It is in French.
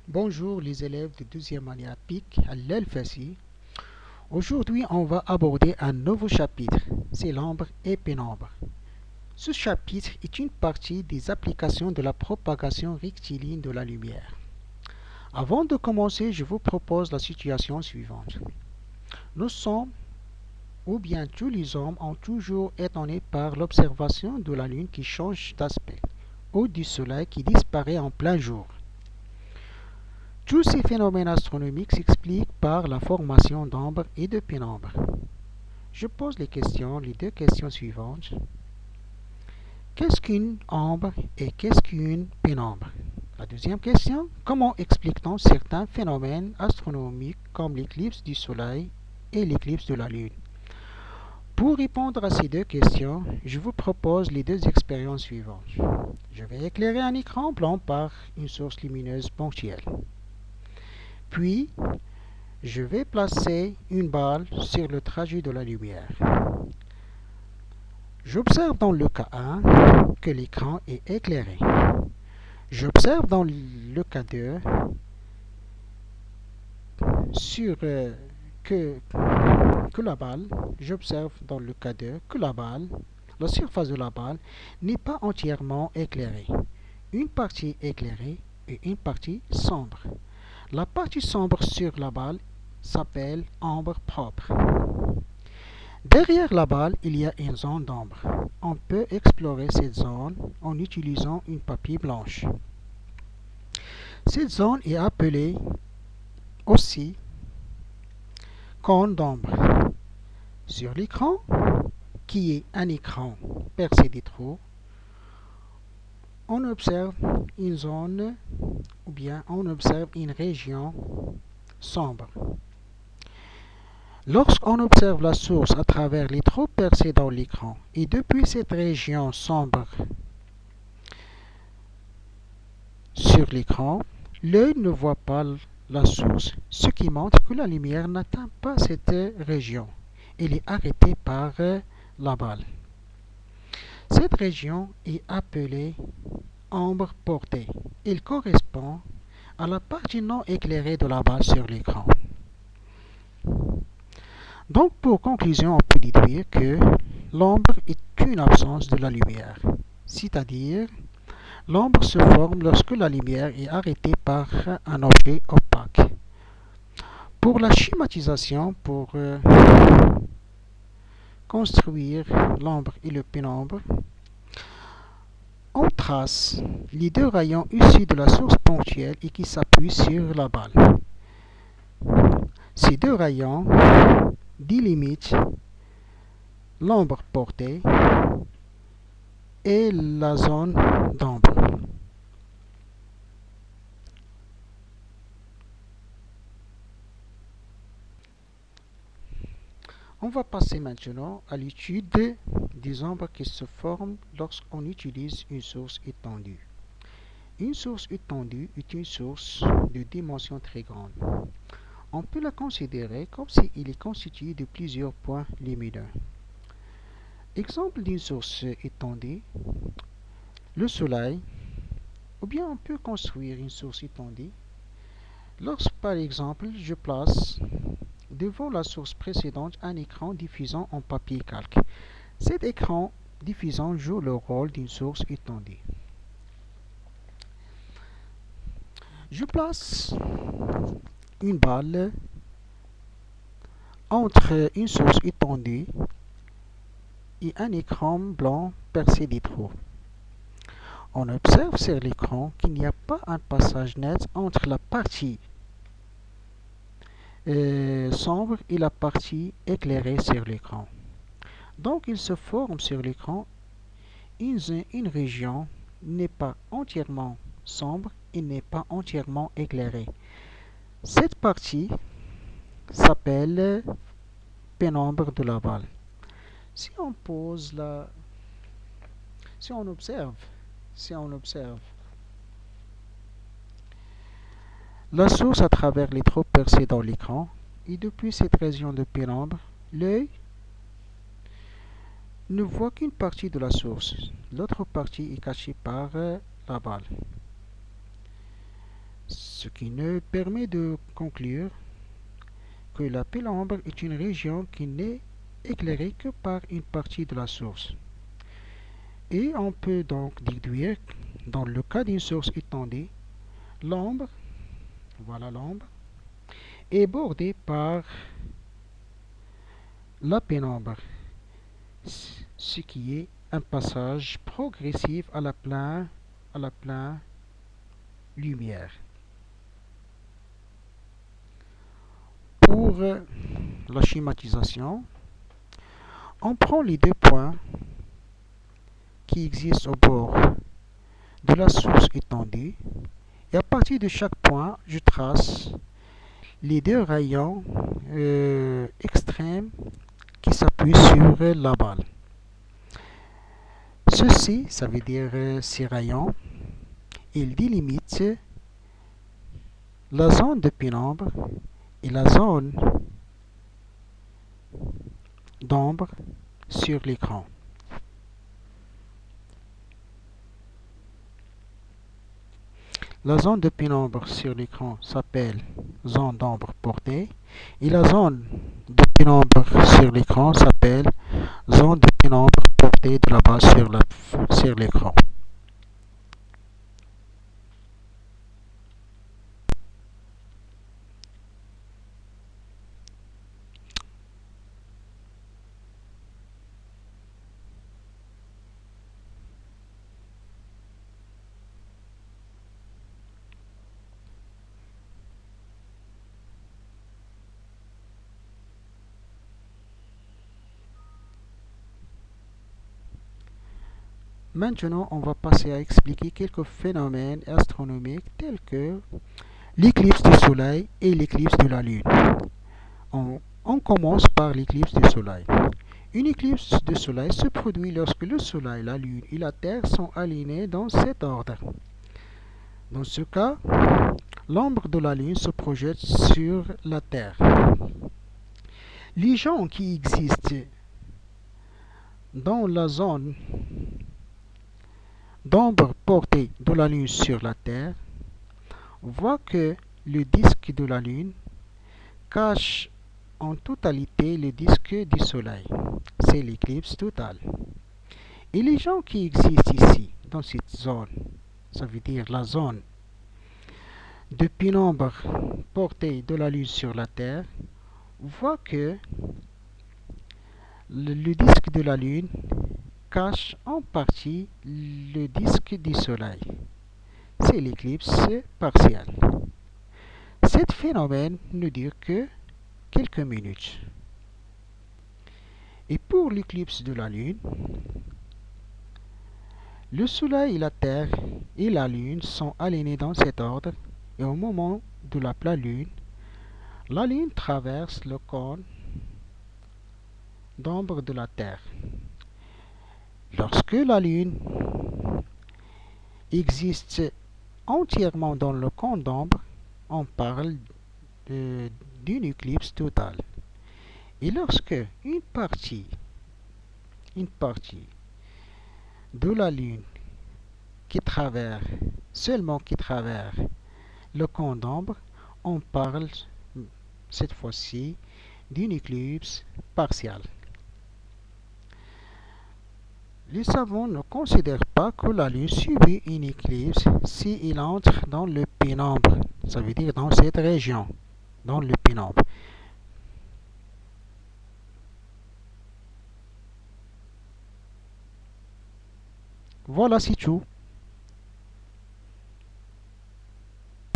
Bonjour les élèves de deuxième année à PIC à l'ELFSI. Aujourd'hui, on va aborder un nouveau chapitre, c'est l'ombre et pénombre. Ce chapitre est une partie des applications de la propagation rectiligne de la lumière. Avant de commencer, je vous propose la situation suivante. Nous sommes, ou bien tous les hommes, ont toujours étonnés par l'observation de la Lune qui change d'aspect, ou du Soleil qui disparaît en plein jour. Tous ces phénomènes astronomiques s'expliquent par la formation d'ombres et de pénombres. Je pose les deux questions suivantes. Qu'est-ce qu'une ombre et qu'est-ce qu'une pénombre? La deuxième question, comment explique-t-on certains phénomènes astronomiques comme l'éclipse du Soleil et l'éclipse de la Lune? Pour répondre à ces deux questions, je vous propose les deux expériences suivantes. Je vais éclairer un écran blanc par une source lumineuse ponctuelle. Puis, je vais placer une balle sur le trajet de la lumière. J'observe dans le cas 1 que l'écran est éclairé. J'observe dans le cas 2 sur, que, que la balle, j'observe dans le cas 2 que la surface de la balle n'est pas entièrement éclairée. Une partie éclairée et une partie sombre. La partie sombre sur la balle s'appelle ombre propre. Derrière la balle, il y a une zone d'ombre. On peut explorer cette zone en utilisant une papier blanche. Cette zone est appelée aussi cône d'ombre. Sur l'écran, qui est un écran percé des trous, on observe une zone ou bien on observe une région sombre. Lorsqu'on observe la source à travers les trous percés dans l'écran et depuis cette région sombre sur l'écran, l'œil ne voit pas la source, ce qui montre que la lumière n'atteint pas cette région. Elle est arrêtée par la balle. Cette région est appelée ombre portée. Elle correspond à la partie non éclairée de la balle sur l'écran. Donc, pour conclusion, on peut déduire que l'ombre est une absence de la lumière, c'est-à-dire l'ombre se forme lorsque la lumière est arrêtée par un objet opaque. Pour la schématisation, pour construire l'ombre et le pénombre, on trace les deux rayons issus de la source ponctuelle et qui s'appuient sur la balle. Ces deux rayons délimitent l'ombre portée et la zone d'ombre. On va passer maintenant à l'étude des ombres qui se forment lorsqu'on utilise une source étendue. Une source étendue est une source de dimension très grande. On peut la considérer comme s'il est constitué de plusieurs points lumineux. Exemple d'une source étendue, le soleil, ou bien on peut construire une source étendue lorsque par exemple je place devant la source précédente un écran diffusant en papier calque. Cet écran diffusant joue le rôle d'une source étendue. Je place une balle entre une source étendue et un écran blanc percé des trous. On observe sur l'écran qu'il n'y a pas un passage net entre la partie sombre et la partie éclairée sur l'écran. Donc il se forme sur l'écran une région n'est pas entièrement sombre et n'est pas entièrement éclairée. Cette partie s'appelle pénombre de la balle. Si on pose la... Si on observe la source à travers les trous percés dans l'écran et depuis cette région de pénombre, l'œil ne voit qu'une partie de la source. L'autre partie est cachée par la balle. Ce qui nous permet de conclure que la pénombre est une région qui n'est éclairée que par une partie de la source. Et on peut donc déduire, dans le cas d'une source étendue, l'ombre, voilà l'ombre, est bordée par la pénombre, ce qui est un passage progressif à la pleine lumière. Pour la schématisation, on prend les deux points qui existent au bord de la source étendue et à partir de chaque point, je trace les deux rayons extrêmes qui s'appuient sur la balle. Ceci, ça veut dire ces rayons, ils délimitent la zone de pénombre et la zone d'ombre sur l'écran. La zone de pénombre sur l'écran s'appelle zone d'ombre portée et la zone de pénombre sur l'écran s'appelle zone de pénombre portée de la base sur l'écran. Maintenant, on va passer à expliquer quelques phénomènes astronomiques tels que l'éclipse du Soleil et l'éclipse de la Lune. On commence par l'éclipse du Soleil. Une éclipse du Soleil se produit lorsque le Soleil, la Lune et la Terre sont alignés dans cet ordre. Dans ce cas, l'ombre de la Lune se projette sur la Terre. Les gens qui existent dans la zone d'ombre portée de la Lune sur la Terre voient que le disque de la Lune cache en totalité le disque du Soleil. C'est l'éclipse totale. Et les gens qui existent ici, dans cette zone, ça veut dire la zone de pénombre portée de la Lune sur la Terre, voient que le disque de la Lune cache en partie le disque du Soleil. C'est l'éclipse partielle. Ce phénomène ne dure que quelques minutes. Et pour l'éclipse de la Lune, le Soleil, la Terre et la Lune sont alignés dans cet ordre et au moment de la pleine Lune, la Lune traverse le cône d'ombre de la Terre. Lorsque la Lune existe entièrement dans le cône d'ombre, on parle d'une éclipse totale. Et lorsque une partie de la Lune seulement qui traverse le cône d'ombre, on parle cette fois-ci d'une éclipse partielle. Les savants ne considèrent pas que la Lune subit une éclipse s'il entre dans le pénombre, ça veut dire dans cette région, dans le pénombre. Voilà, c'est tout.